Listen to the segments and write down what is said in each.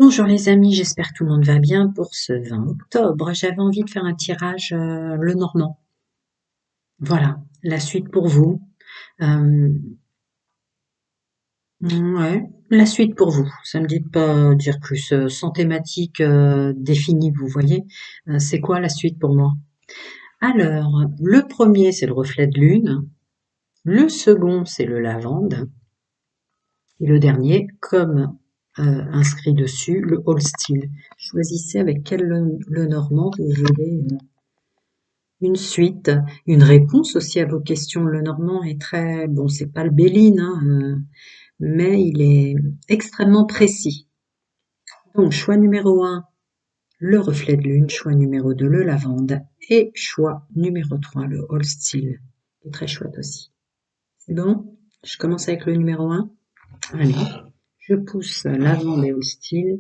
Bonjour les amis, j'espère que tout le monde va bien pour ce 20 octobre. J'avais envie de faire un tirage le Normand. Voilà, la suite pour vous. Euh, ouais, la suite pour vous. Ça me dit de pas dire plus. Sans thématique définie, vous voyez. C'est quoi la suite pour moi? Alors, le premier, c'est le reflet de lune. Le second, c'est le lavande. Et le dernier, comme inscrit dessus, le Holstein. Choisissez avec quel le Normand vous voulez une suite, une réponse aussi à vos questions. Le normand est très, bon, c'est pas le Béline, hein, mais il est extrêmement précis. Donc, choix numéro un, le reflet de lune. Choix numéro 2, le lavande. Et choix numéro 3, le Holstein, qui est très chouette aussi. C'est bon? Je commence avec le numéro un. Allez, je pousse lavande et Holstein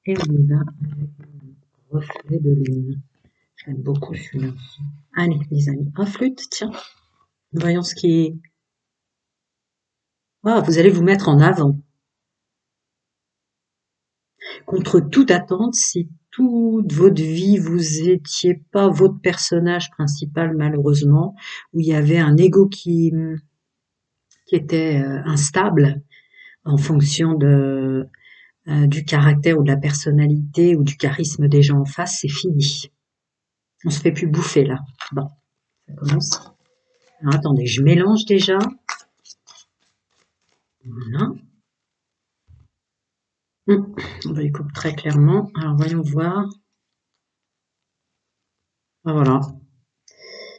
et on y va avec le reflet de lune. J'aime beaucoup celui-là. Allez, les amis, un flûte, tiens. Voyons ce qui est. Ah, vous allez vous mettre en avant. Contre toute attente, si toute votre vie vous étiez pas votre personnage principal malheureusement, où il y avait un ego qui était instable en fonction du caractère ou de la personnalité ou du charisme des gens en face, c'est fini. On se fait plus bouffer là. Bon, ça commence. Alors attendez, je mélange déjà. Voilà. On va y couper très clairement. Alors voyons voir. Ah, voilà.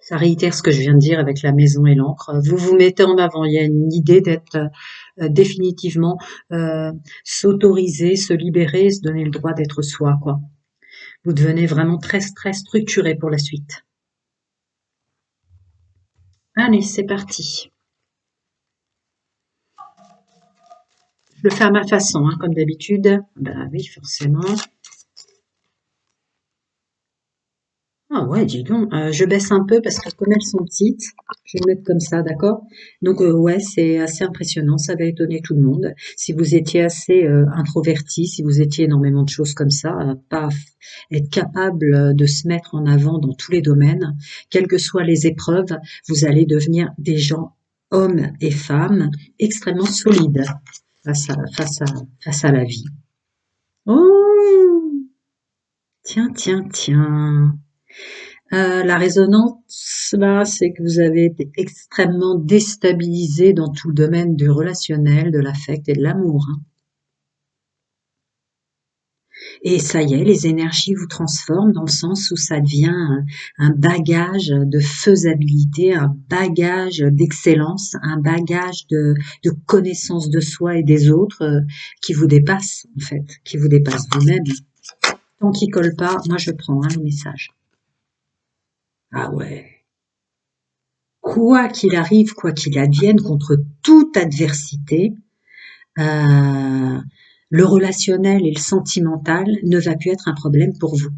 Ça réitère ce que je viens de dire avec la maison et l'encre. Vous vous mettez en avant. Il y a une idée d'être définitivement s'autoriser, se libérer, se donner le droit d'être soi, quoi. Vous devenez vraiment très, très structuré pour la suite. Allez, c'est parti. Je le fais à ma façon, hein, comme d'habitude. Ben oui, forcément. Ah ouais, dis donc, je baisse un peu parce que comme elles sont petites, je vais le mettre comme ça, d'accord? Donc ouais, c'est assez impressionnant, ça va étonner tout le monde. Si vous étiez assez introverti, si vous étiez énormément de choses comme ça, pas être capable de se mettre en avant dans tous les domaines, quelles que soient les épreuves, vous allez devenir des gens, hommes et femmes, extrêmement solides face à la vie. Oh, tiens, tiens, tiens. La résonance, là, c'est que vous avez été extrêmement déstabilisé dans tout le domaine du relationnel, de l'affect et de l'amour, hein. Et ça y est, les énergies vous transforment dans le sens où ça devient un bagage de faisabilité, un bagage d'excellence, un bagage de connaissance de soi et des autres qui vous dépasse, en fait, qui vous dépasse vous-même. Tant qu'il colle pas, moi je prends, hein, le message. Ah ouais. Quoi qu'il arrive, quoi qu'il advienne, contre toute adversité, euh, le relationnel et le sentimental ne va plus être un problème pour vous.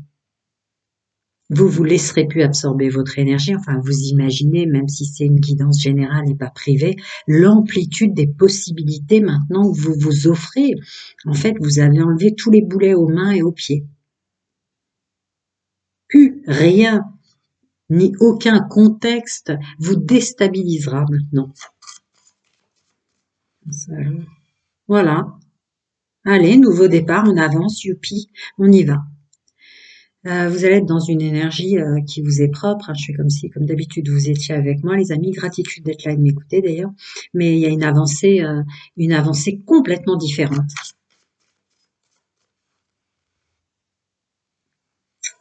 Vous vous laisserez plus absorber votre énergie, enfin vous imaginez, même si c'est une guidance générale et pas privée, l'amplitude des possibilités maintenant que vous vous offrez. En fait, vous avez enlevé tous les boulets aux mains et aux pieds. Plus rien, ni aucun contexte vous déstabilisera maintenant. Voilà. Allez, nouveau départ, on avance, youpi, on y va. Vous allez être dans une énergie qui vous est propre, hein. Je fais comme si, comme d'habitude, vous étiez avec moi, les amis. Gratitude d'être là et de m'écouter d'ailleurs. Mais il y a une avancée complètement différente.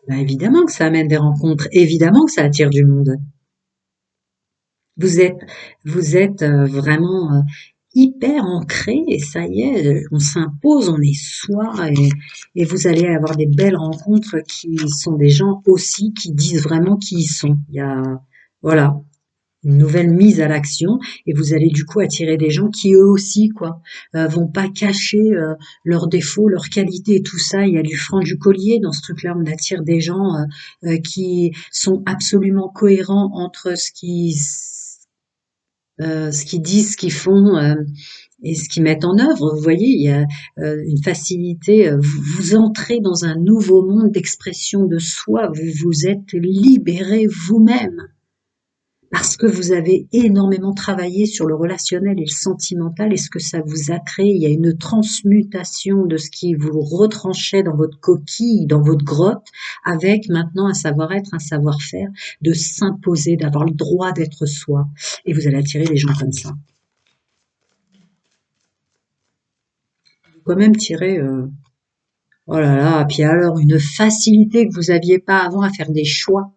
Ben, évidemment que ça amène des rencontres, évidemment que ça attire du monde. Vous êtes, vous êtes vraiment hyper ancré et ça y est, on s'impose, on est soi et vous allez avoir des belles rencontres qui sont des gens aussi qui disent vraiment qui ils sont. Il y a, voilà, une nouvelle mise à l'action et vous allez du coup attirer des gens qui eux aussi quoi vont pas cacher leurs défauts, leurs qualités et tout ça. Il y a du franc du collier dans ce truc-là. On attire des gens qui sont absolument cohérents entre ce qu'ils disent, ce qu'ils font et ce qu'ils mettent en œuvre. Vous voyez, il y a une facilité. Vous entrez dans un nouveau monde d'expression de soi. Vous vous êtes libéré vous-même parce que vous avez énormément travaillé sur le relationnel et le sentimental et ce que ça vous a créé. Il y a une transmutation de ce qui vous retranchait dans votre coquille, dans votre grotte, avec maintenant un savoir-être, un savoir-faire, de s'imposer, d'avoir le droit d'être soi. Et vous allez attirer des gens comme ça. Quand même tirer, oh là là, puis alors une facilité que vous aviez pas avant à faire des choix.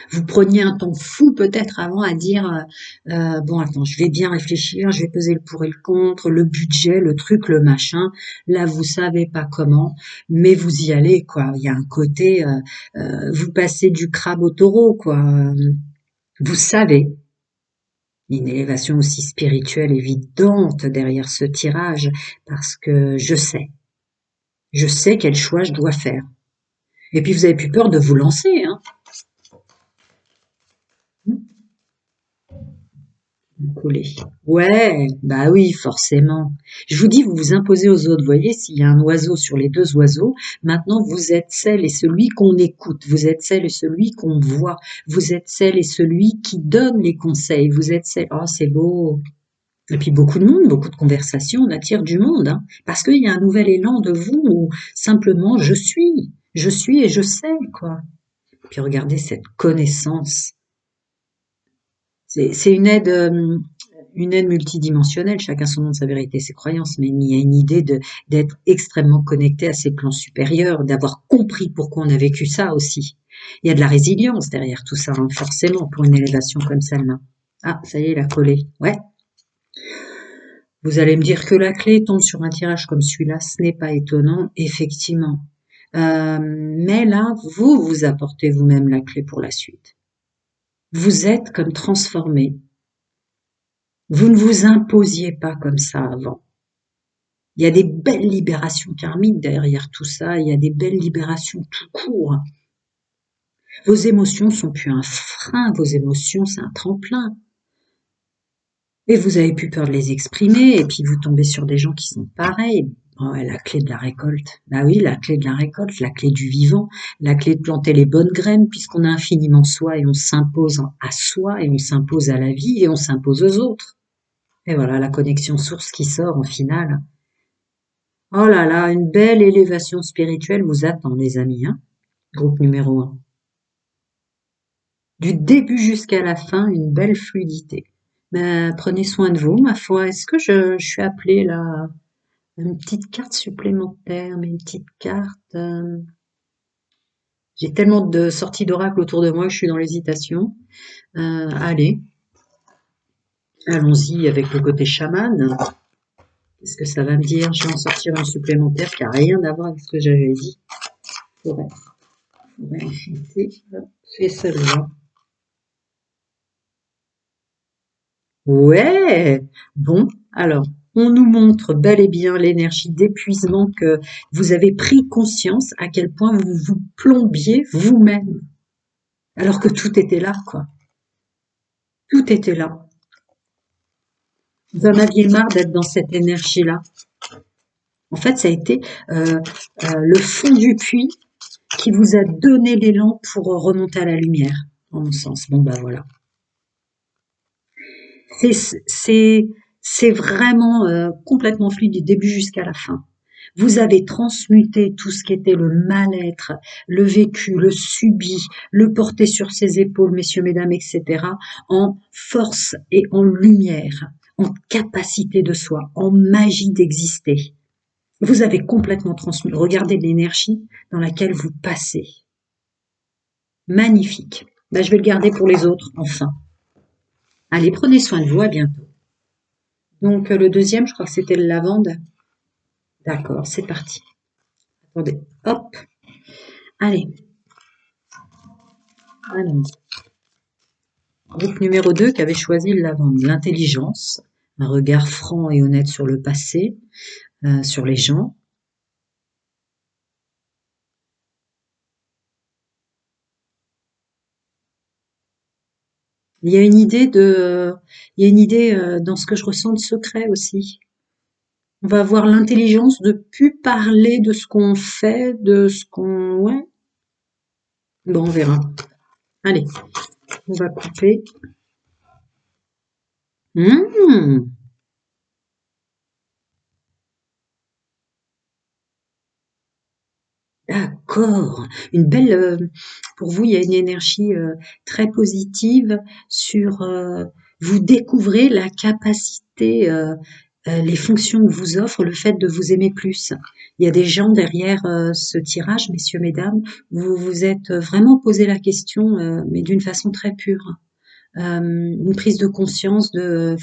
Vous preniez un temps fou peut-être avant à dire bon attends, je vais bien réfléchir, je vais peser le pour et le contre, le budget, le truc, le machin. Là vous savez pas comment, mais vous y allez quoi. Il y a un côté vous passez du crabe au taureau quoi. Vous savez. Une élévation aussi spirituelle évidente derrière ce tirage parce que je sais quel choix je dois faire. Et puis vous avez plus peur de vous lancer, hein. Coller. Ouais, bah oui, forcément. Je vous dis, vous vous imposez aux autres. Vous voyez, s'il y a un oiseau sur les deux oiseaux, maintenant vous êtes celle et celui qu'on écoute. Vous êtes celle et celui qu'on voit. Vous êtes celle et celui qui donne les conseils. Vous êtes celle. Oh, c'est beau. Et puis beaucoup de monde, beaucoup de conversations, on attire du monde, hein, parce qu'il y a un nouvel élan de vous où simplement je suis et je sais, quoi. Puis regardez cette connaissance. C'est une aide multidimensionnelle, chacun son nom de sa vérité, ses croyances, mais il y a une idée d'être extrêmement connecté à ses plans supérieurs, d'avoir compris pourquoi on a vécu ça aussi. Il y a de la résilience derrière tout ça, hein, forcément, pour une élévation comme celle-là. Ah, ça y est, il a collé. Ouais. Vous allez me dire que la clé tombe sur un tirage comme celui-là, ce n'est pas étonnant, effectivement. Mais là, vous apportez vous-même la clé pour la suite. Vous êtes comme transformé. Vous ne vous imposiez pas comme ça avant. Il y a des belles libérations karmiques derrière tout ça, il y a des belles libérations tout court. Vos émotions sont plus un frein, vos émotions c'est un tremplin. Et vous avez plus peur de les exprimer, et puis vous tombez sur des gens qui sont pareils. Oh, ouais, la clé de la récolte. Bah oui, la clé de la récolte, la clé du vivant, la clé de planter les bonnes graines, puisqu'on a infiniment soi et on s'impose à soi et on s'impose à la vie et on s'impose aux autres. Et voilà, la connexion source qui sort en finale. Oh là là, une belle élévation spirituelle vous attend, les amis, hein. Groupe numéro 1. Du début jusqu'à la fin, une belle fluidité. Ben, prenez soin de vous, ma foi. Est-ce que je suis appelée là à une petite carte supplémentaire, mais une petite carte. J'ai tellement de sorties d'oracle autour de moi que je suis dans l'hésitation. Allez, allons-y avec le côté chaman. Qu'est-ce que ça va me dire? Je vais en sortir une supplémentaire qui n'a rien à voir avec ce que j'avais dit. Forêt. Forêt enchantée. C'est celle-là. Ouais, bon, alors, on nous montre bel et bien l'énergie d'épuisement que vous avez pris conscience à quel point vous vous plombiez vous-même, alors que tout était là, quoi. Tout était là. Vous en aviez marre d'être dans cette énergie-là. En fait, ça a été le fond du puits qui vous a donné l'élan pour remonter à la lumière, en mon sens. Bon, bah voilà. C'est c'est vraiment complètement fluide du début jusqu'à la fin. Vous avez transmuté tout ce qui était le mal-être, le vécu, le subi, le porté sur ses épaules, messieurs, mesdames, etc., en force et en lumière, en capacité de soi, en magie d'exister. Vous avez complètement transmuté. Regardez l'énergie dans laquelle vous passez. Magnifique. Ben, je vais le garder pour les autres, enfin. Allez, prenez soin de vous, à bientôt. Donc le deuxième, je crois que c'était le lavande. D'accord, c'est parti. Attendez, hop. Allez, allons-y. Groupe numéro 2 qui avait choisi le lavande. L'intelligence, un regard franc et honnête sur le passé, sur les gens. Il y a une idée de, il y a une idée dans ce que je ressens de secret aussi. On va avoir l'intelligence de plus parler de ce qu'on fait, de ce qu'on, ouais. Bon, on verra. Allez, on va couper. Mmh, d'accord. Une belle, pour vous, il y a une énergie très positive sur. Vous découvrez la capacité, les fonctions que vous offre le fait de vous aimer plus. Il y a des gens derrière ce tirage, messieurs, mesdames, vous vous êtes vraiment posé la question, mais d'une façon très pure. Une prise de conscience de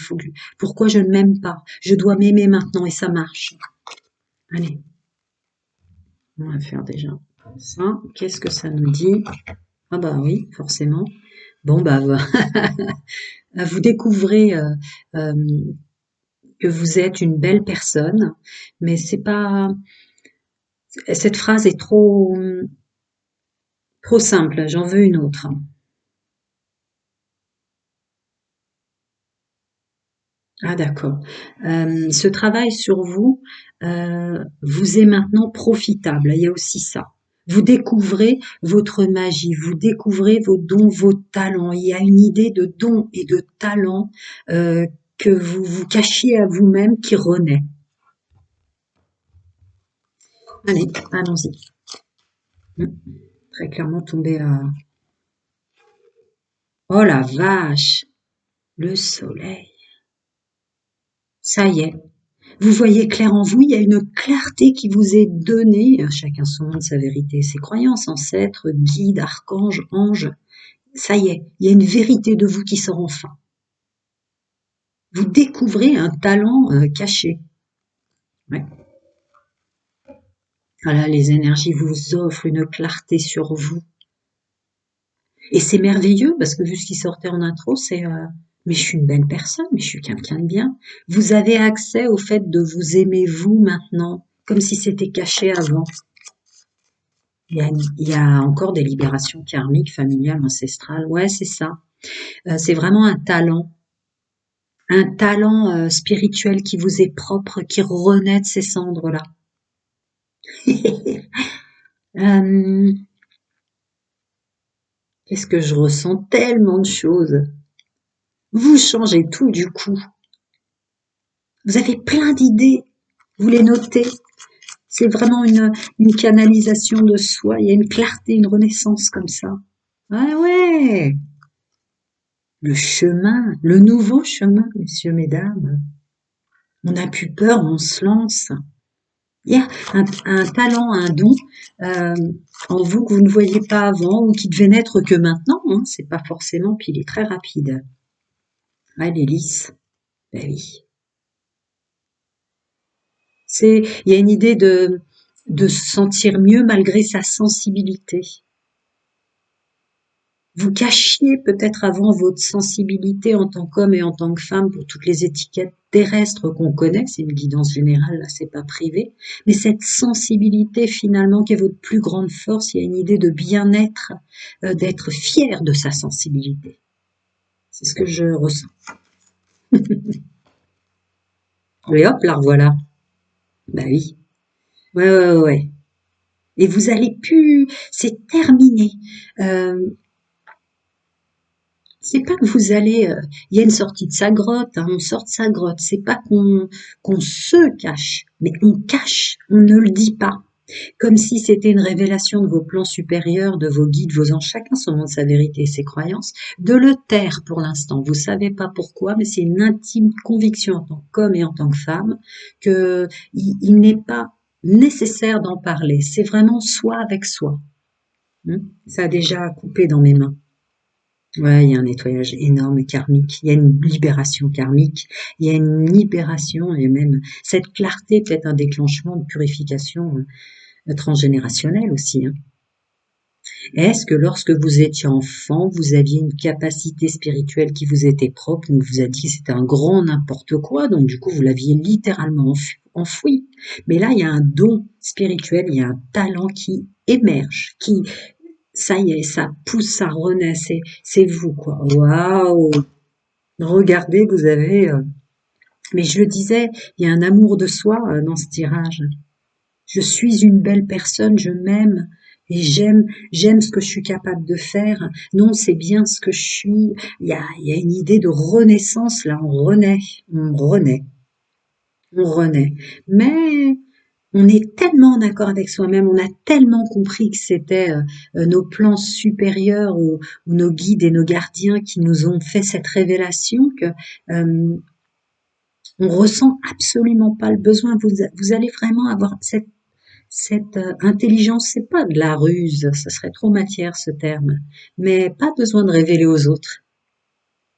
pourquoi je ne m'aime pas. Je dois m'aimer maintenant et ça marche. Allez, on va faire déjà ça. Qu'est-ce que ça nous dit? Ah bah oui, forcément. Bon bah vous découvrez euh, que vous êtes une belle personne, mais c'est pas. Cette phrase est trop simple. J'en veux une autre. Ah d'accord. Ce travail sur vous vous est maintenant profitable. Il y a aussi ça. Vous découvrez votre magie, vous découvrez vos dons, vos talents. Il y a une idée de dons et de talents que vous vous cachiez à vous-même qui renaît. Allez, allons-y. Très clairement tombé à... Oh la vache! Le soleil. Ça y est. Vous voyez clair en vous, il y a une clarté qui vous est donnée, chacun son monde, sa vérité, ses croyances, ancêtres, guides, archanges, anges. Ça y est, il y a une vérité de vous qui sort enfin. Vous découvrez un talent caché. Ouais. Voilà, les énergies vous offrent une clarté sur vous. Et c'est merveilleux parce que vu ce qui sortait en intro, c'est mais je suis une belle personne, mais je suis quelqu'un de bien. Vous avez accès au fait de vous aimer vous maintenant, comme si c'était caché avant. Il y a encore des libérations karmiques, familiales, ancestrales. Ouais, c'est ça. C'est vraiment un talent spirituel qui vous est propre, qui renaît de ces cendres-là. Euh, Qu'est-ce que je ressens? Tellement de choses. Vous changez tout du coup. Vous avez plein d'idées. Vous les notez. C'est vraiment une canalisation de soi. Il y a une clarté, une renaissance comme ça. Ah ouais, le chemin, le nouveau chemin, messieurs, mesdames. On n'a plus peur, on se lance. Il y a un talent, un don euh, en vous que vous ne voyez pas avant ou qui devait naître que maintenant. Hein, c'est pas forcément, puis il est très rapide. Ah, il est lisse. Ben oui. Il y a une idée de se sentir mieux malgré sa sensibilité. Vous cachiez peut-être avant votre sensibilité en tant qu'homme et en tant que femme pour toutes les étiquettes terrestres qu'on connaît, c'est une guidance générale, là c'est pas privé, mais cette sensibilité finalement qui est votre plus grande force, il y a une idée de bien-être, d'être fier de sa sensibilité. C'est ce que je ressens. Et hop, la revoilà. Bah oui. Ouais, ouais, ouais, ouais. Et vous allez plus, c'est terminé. Euh, C'est pas que vous allez, il y a une sortie de sa grotte, hein, on sort de sa grotte. C'est pas qu'on se cache, mais on cache, on ne le dit pas. Comme si c'était une révélation de vos plans supérieurs, de vos guides, vos anges, chacun son monde, sa vérité et ses croyances, de le taire pour l'instant. Vous savez pas pourquoi, mais c'est une intime conviction en tant qu'homme et en tant que femme que il n'est pas nécessaire d'en parler. C'est vraiment soi avec soi. Ça a déjà coupé dans mes mains. Ouais, il y a un nettoyage énorme karmique, il y a une libération karmique, il y a une libération et même cette clarté, peut-être un déclenchement de purification transgénérationnelle aussi. Hein. Est-ce que lorsque vous étiez enfant, vous aviez une capacité spirituelle qui vous était propre, on vous a dit que c'était un grand n'importe quoi, donc du coup vous l'aviez littéralement enfoui. Mais là, il y a un don spirituel, il y a un talent qui émerge, qui ça y est, ça pousse, ça renaît, c'est vous, quoi. Waouh! Regardez, vous avez... mais je le disais, il y a un amour de soi dans ce tirage. Je suis une belle personne, je m'aime et j'aime ce que je suis capable de faire. Non, c'est bien ce que je suis. Il y a une idée de renaissance là, on renaît, on renaît. Mais on est tellement en accord avec soi-même, on a tellement compris que c'était nos plans supérieurs ou nos guides et nos gardiens qui nous ont fait cette révélation que on ressent absolument pas le besoin. Vous allez vraiment avoir cette intelligence, c'est pas de la ruse, ça serait trop matière ce terme, mais pas besoin de révéler aux autres.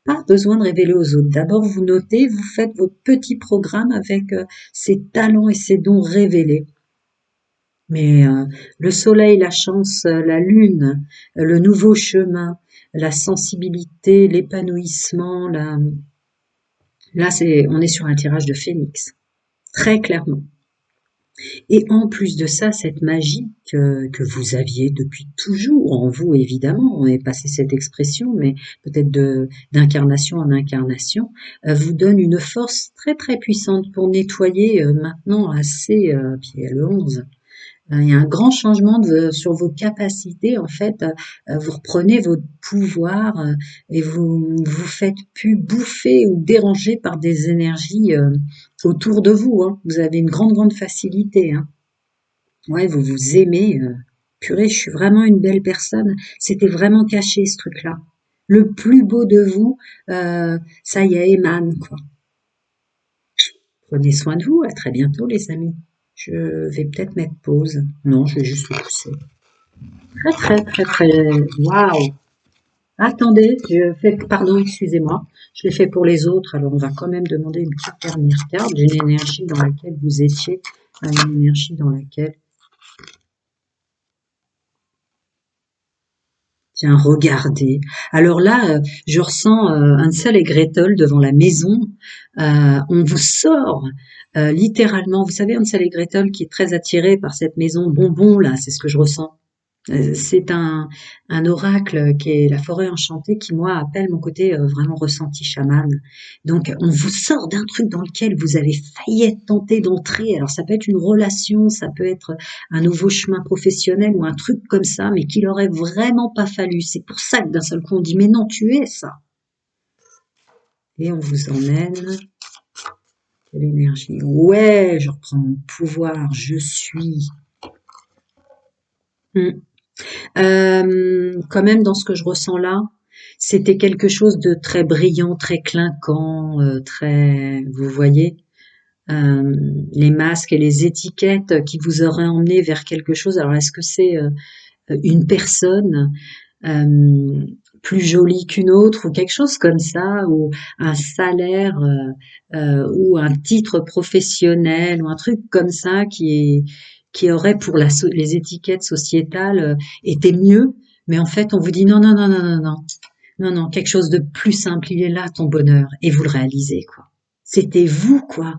Pas besoin de révéler aux autres. D'abord, vous notez, vous faites votre petit programme avec ces talents et ces dons révélés. Mais le soleil, la chance, la lune, le nouveau chemin, la sensibilité, l'épanouissement, là, on est sur un tirage de phénix, très clairement. Et en plus de ça, cette magie que vous aviez depuis toujours en vous, évidemment, on est passé cette expression, mais peut-être d'incarnation en incarnation, vous donne une force très très puissante pour nettoyer maintenant assez, puis il y a le 11. Il y a un grand changement sur vos capacités. En fait, vous reprenez votre pouvoir et vous faites plus bouffer ou déranger par des énergies autour de vous. Hein. Vous avez une grande, grande facilité. Hein. Ouais, vous vous aimez. Purée, je suis vraiment une belle personne. C'était vraiment caché ce truc-là. Le plus beau de vous, ça y est, émane, quoi. Prenez soin de vous. À très bientôt, les amis. Je vais peut-être mettre pause. Non, je vais juste le pousser. Très, très, très, très. Waouh! Attendez, je fais. Pardon, excusez-moi. Je l'ai fait pour les autres, alors on va quand même demander une petite dernière carte d'une énergie dans laquelle vous étiez, une énergie dans laquelle. Tiens, regardez. Alors là, je ressens Hansel et Gretel devant la maison. On vous sort littéralement. Vous savez, Hansel et Gretel qui est très attiré par cette maison bonbon là, c'est ce que je ressens. C'est un oracle qui est la forêt enchantée qui, moi, appelle mon côté vraiment ressenti chaman. Donc, on vous sort d'un truc dans lequel vous avez failli être tenté d'entrer. Alors, ça peut être une relation, ça peut être un nouveau chemin professionnel ou un truc comme ça, mais qu'il aurait vraiment pas fallu. C'est pour ça que d'un seul coup, on dit, mais non, tu es ça. Et on vous emmène. Quelle énergie. Ouais, je reprends mon pouvoir, je suis. Quand même, dans ce que je ressens là, c'était quelque chose de très brillant, très clinquant, très, vous voyez, les masques et les étiquettes qui vous auraient emmené vers quelque chose. Alors, est-ce que c'est une personne plus jolie qu'une autre ou quelque chose comme ça, ou un salaire ou un titre professionnel ou un truc comme ça qui aurait pour les étiquettes sociétales été mieux, mais en fait on vous dit non non non non non non non non quelque chose de plus simple, il est là ton bonheur et vous le réalisez quoi. C'était vous quoi.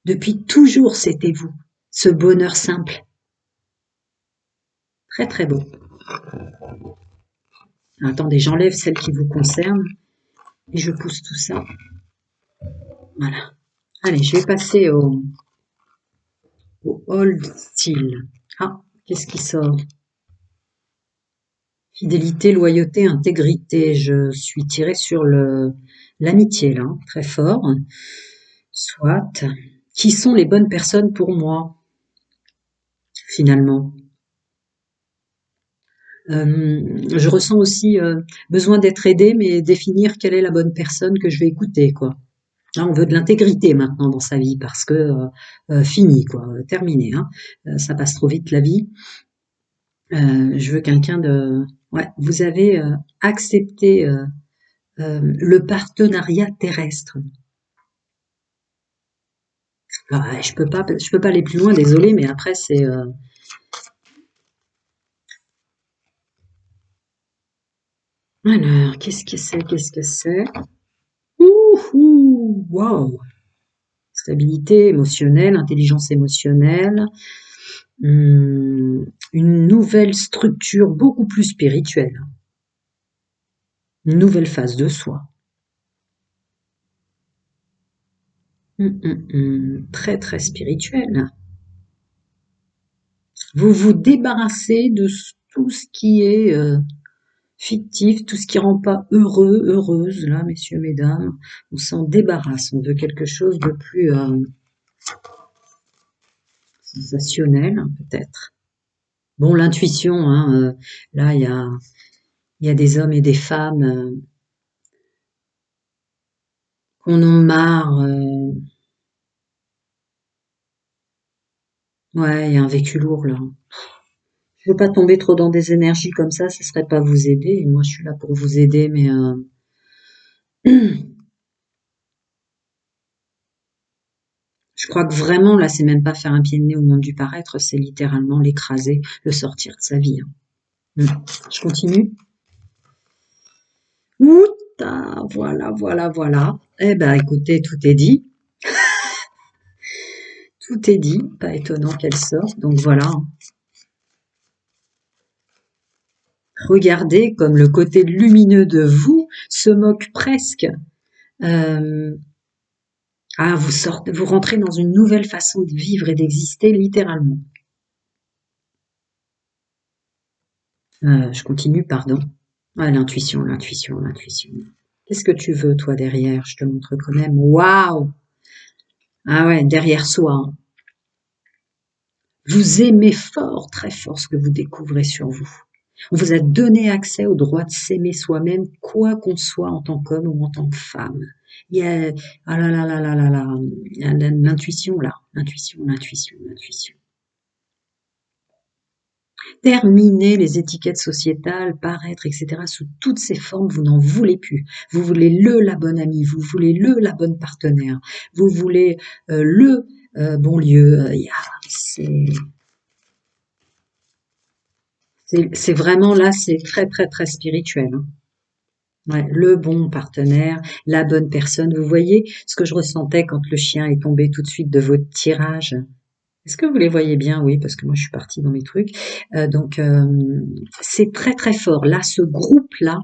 Depuis toujours c'était vous. Ce bonheur simple, très très beau. Attendez, j'enlève celle qui vous concerne et je pousse tout ça. Voilà. Allez, je vais passer au old style. Ah, qu'est-ce qui sort? Fidélité, loyauté, intégrité. Je suis tirée sur l'amitié là, très fort. Soit. Qui sont les bonnes personnes pour moi, finalement? Je ressens aussi besoin d'être aidée, mais définir quelle est la bonne personne que je vais écouter, quoi. Là, on veut de l'intégrité maintenant dans sa vie parce que fini, quoi, terminé. Hein. Ça passe trop vite la vie. Je veux quelqu'un de. Ouais, vous avez accepté le partenariat terrestre. Ah, je peux pas aller plus loin, désolé, mais après c'est. Alors, qu'est-ce que c'est, qu'est-ce que c'est? Ouh, waouh! Stabilité émotionnelle, intelligence émotionnelle. une nouvelle structure beaucoup plus spirituelle, une nouvelle phase de soi. Très très spirituelle. Vous vous débarrassez de tout ce qui est fictif, tout ce qui rend pas heureux, heureuse, là, messieurs, mesdames. On s'en débarrasse, on veut quelque chose de plus sensationnel, peut-être. Bon, l'intuition, hein, là, il y a des hommes et des femmes qu'on en marre. Ouais, il y a un vécu lourd, là. Je veux pas tomber trop dans des énergies comme ça serait pas vous aider. Et moi, je suis là pour vous aider, mais je crois que vraiment, là, c'est même pas faire un pied de nez au monde du paraître, c'est littéralement l'écraser, le sortir de sa vie, hein. Je continue. Outa, voilà, voilà, voilà. Eh ben, écoutez, tout est dit. Tout est dit. Pas étonnant qu'elle sorte. Donc voilà, hein. Regardez comme le côté lumineux de vous se moque presque. Euh, vous rentrez dans une nouvelle façon de vivre et d'exister littéralement. Je continue, pardon. Ah, l'intuition, l'intuition, l'intuition. Qu'est-ce que tu veux, toi, derrière? Je te montre quand même. Waouh! Ah ouais, derrière soi, hein. Vous aimez fort, très fort ce que vous découvrez sur vous. On vous a donné accès au droit de s'aimer soi-même, quoi qu'on soit en tant qu'homme ou en tant que femme. Il y a, ah là là là là là là, il y a l'intuition là, l'intuition, l'intuition, l'intuition. Terminez les étiquettes sociétales, paraître, etc. Sous toutes ces formes, vous n'en voulez plus. Vous voulez la bonne amie, vous voulez la bonne partenaire, vous voulez le bon lieu. C'est vraiment là, c'est très très très spirituel, hein. Ouais, le bon partenaire, la bonne personne. Vous voyez ce que je ressentais quand le chien est tombé tout de suite de votre tirage. Est-ce que vous les voyez bien? Oui, parce que moi je suis partie dans mes trucs. C'est très très fort. Là, ce groupe-là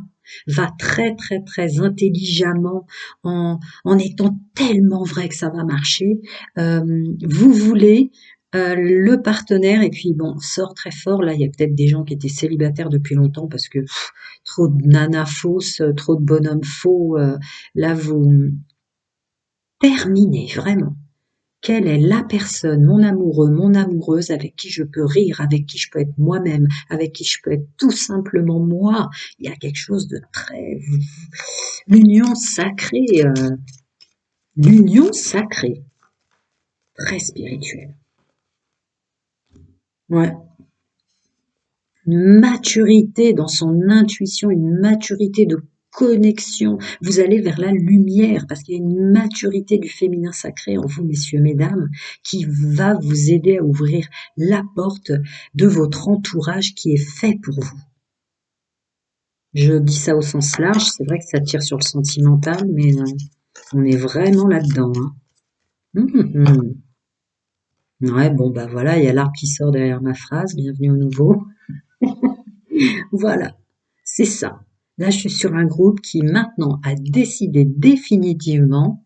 va très très très intelligemment en étant tellement vrai que ça va marcher. Vous voulez le partenaire et puis bon, sort très fort. Là, il y a peut-être des gens qui étaient célibataires depuis longtemps parce que trop de nanas fausses, trop de bonhommes faux. Là, vous terminez vraiment. Quelle est la personne, mon amoureux, mon amoureuse, avec qui je peux rire, avec qui je peux être moi-même, avec qui je peux être tout simplement moi. Il y a quelque chose de très... L'union sacrée, l'union sacrée, très spirituelle. Ouais. Une maturité dans son intuition, une maturité de connexion. Vous allez vers la lumière parce qu'il y a une maturité du féminin sacré en vous, messieurs, mesdames, qui va vous aider à ouvrir la porte de votre entourage qui est fait pour vous. Je dis ça au sens large, c'est vrai que ça tire sur le sentimental, mais on est vraiment là-dedans, hein. Ouais, bon, bah voilà, il y a l'arbre qui sort derrière ma phrase, bienvenue au nouveau. Voilà, c'est ça. Là, je suis sur un groupe qui maintenant a décidé définitivement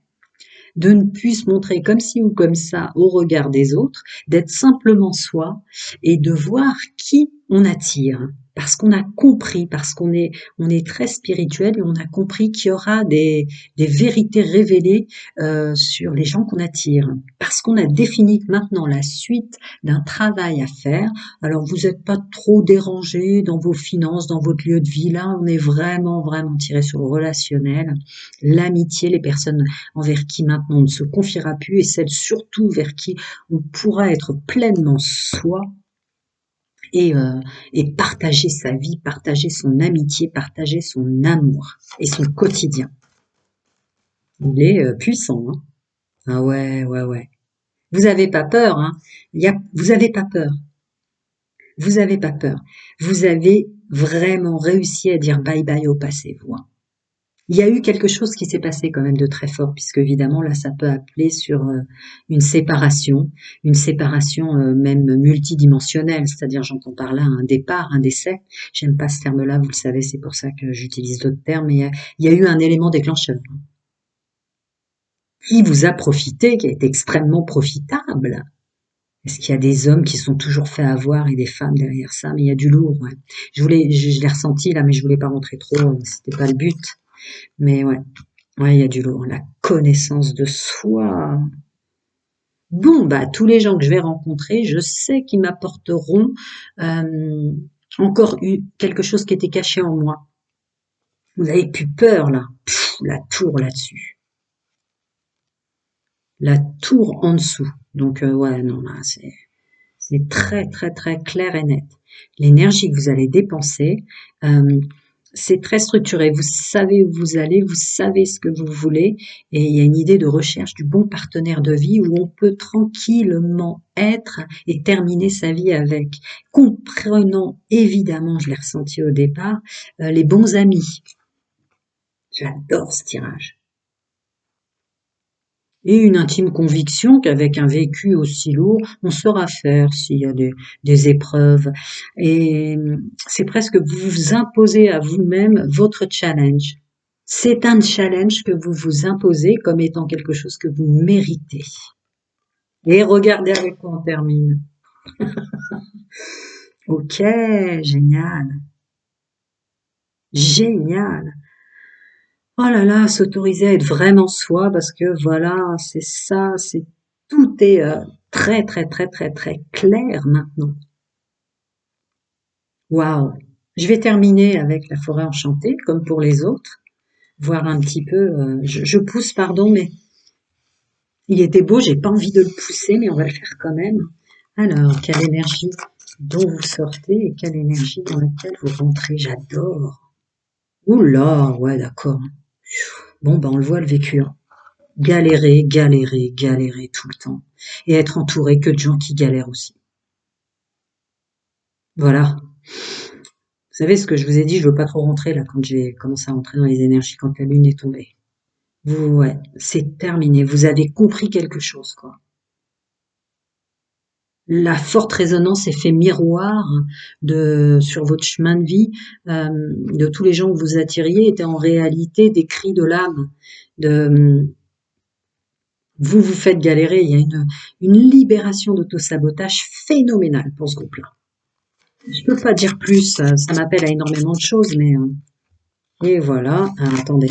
de ne plus se montrer comme ci ou comme ça au regard des autres, d'être simplement soi et de voir qui on attire. Parce qu'on a compris, parce on est très spirituel et on a compris qu'il y aura des vérités révélées sur les gens qu'on attire. Parce qu'on a défini que maintenant la suite d'un travail à faire. Alors vous n'êtes pas trop dérangé dans vos finances, dans votre lieu de vie. Là, on est vraiment, vraiment tiré sur le relationnel, l'amitié, les personnes envers qui maintenant on ne se confiera plus et celles surtout vers qui on pourra être pleinement soi et, euh, et partager sa vie, partager son amitié, partager son amour et son quotidien. Il est puissant, hein. Ah ouais, ouais, ouais. Vous avez pas peur, hein. Vous avez pas peur. Vous avez pas peur. Vous avez vraiment réussi à dire bye bye au passé, vous, hein. Il y a eu quelque chose qui s'est passé quand même de très fort, puisque évidemment là, ça peut appeler sur une séparation même multidimensionnelle, c'est-à-dire j'entends par là un départ, un décès. J'aime pas ce terme-là, vous le savez, c'est pour ça que j'utilise d'autres termes. Mais il y a eu un élément déclencheur qui vous a profité, qui a été extrêmement profitable. Est-ce qu'il y a des hommes qui sont toujours fait avoir et des femmes derrière ça? Mais il y a du lourd, ouais. Je l'ai ressenti là, mais je voulais pas rentrer trop, c'était pas le but. Mais ouais, ouais, il y a du lourd. La connaissance de soi. Bon, bah, tous les gens que je vais rencontrer, je sais qu'ils m'apporteront euh, encore quelque chose qui était caché en moi. Vous avez plus peur là. Pff, la tour là-dessus. La tour en dessous. Donc ouais, non, là, c'est très, très, très clair et net. L'énergie que vous allez dépenser, euh, c'est très structuré. Vous savez où vous allez, vous savez ce que vous voulez, et il y a une idée de recherche du bon partenaire de vie où on peut tranquillement être et terminer sa vie avec, comprenant évidemment, je l'ai ressenti au départ, les bons amis. J'adore ce tirage. Et une intime conviction qu'avec un vécu aussi lourd, on saura faire s'il y a des épreuves. Et c'est presque vous vous imposez à vous-même votre challenge. C'est un challenge que vous vous imposez comme étant quelque chose que vous méritez. Et regardez avec quoi on termine. Ok, génial, génial. Oh là là, s'autoriser à être vraiment soi parce que voilà, c'est ça, c'est tout est très très très très très clair maintenant. Waouh! Je vais terminer avec la forêt enchantée, comme pour les autres, voir un petit peu. Je pousse, pardon, mais il était beau. J'ai pas envie de le pousser, mais on va le faire quand même. Alors, quelle énergie dont vous sortez et quelle énergie dans laquelle vous rentrez. J'adore. Oula, ouais, d'accord. Bon, ben on le voit le vécu, hein. Galérer, galérer, galérer tout le temps. Et être entouré que de gens qui galèrent aussi. Voilà. Vous savez ce que je vous ai dit, je veux pas trop rentrer là quand j'ai commencé à rentrer dans les énergies quand la lune est tombée. Ouais, c'est terminé. Vous avez compris quelque chose, quoi. La forte résonance effet miroir sur votre chemin de vie, de tous les gens que vous attiriez étaient en réalité des cris de l'âme. De, vous vous faites galérer. Il y a une libération d'autosabotage phénoménale pour ce groupe-là. Je peux pas dire plus, ça m'appelle à énormément de choses, mais et voilà. Ah, attendez,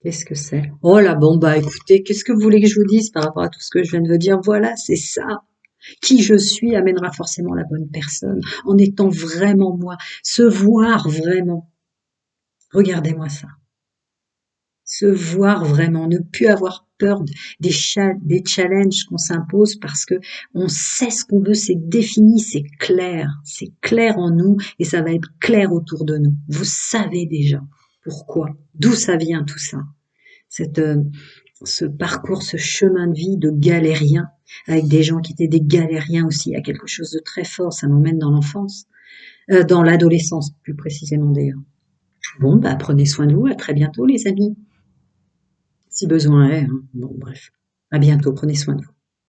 qu'est-ce que c'est? Oh là, bon bah écoutez, qu'est-ce que vous voulez que je vous dise par rapport à tout ce que je viens de vous dire? Voilà, c'est ça. Qui je suis amènera forcément la bonne personne en étant vraiment moi, se voir vraiment. Regardez-moi ça. Se voir vraiment, ne plus avoir peur des challenges qu'on s'impose parce que on sait ce qu'on veut, c'est défini, c'est clair en nous et ça va être clair autour de nous. Vous savez déjà pourquoi, d'où ça vient tout ça. Cette, ce parcours, ce chemin de vie de galérien, avec des gens qui étaient des galériens aussi, à quelque chose de très fort, ça m'emmène dans l'enfance, dans l'adolescence plus précisément d'ailleurs. Bon, bah prenez soin de vous, à très bientôt les amis, si besoin est, hein. Bon, bref, à bientôt, prenez soin de vous.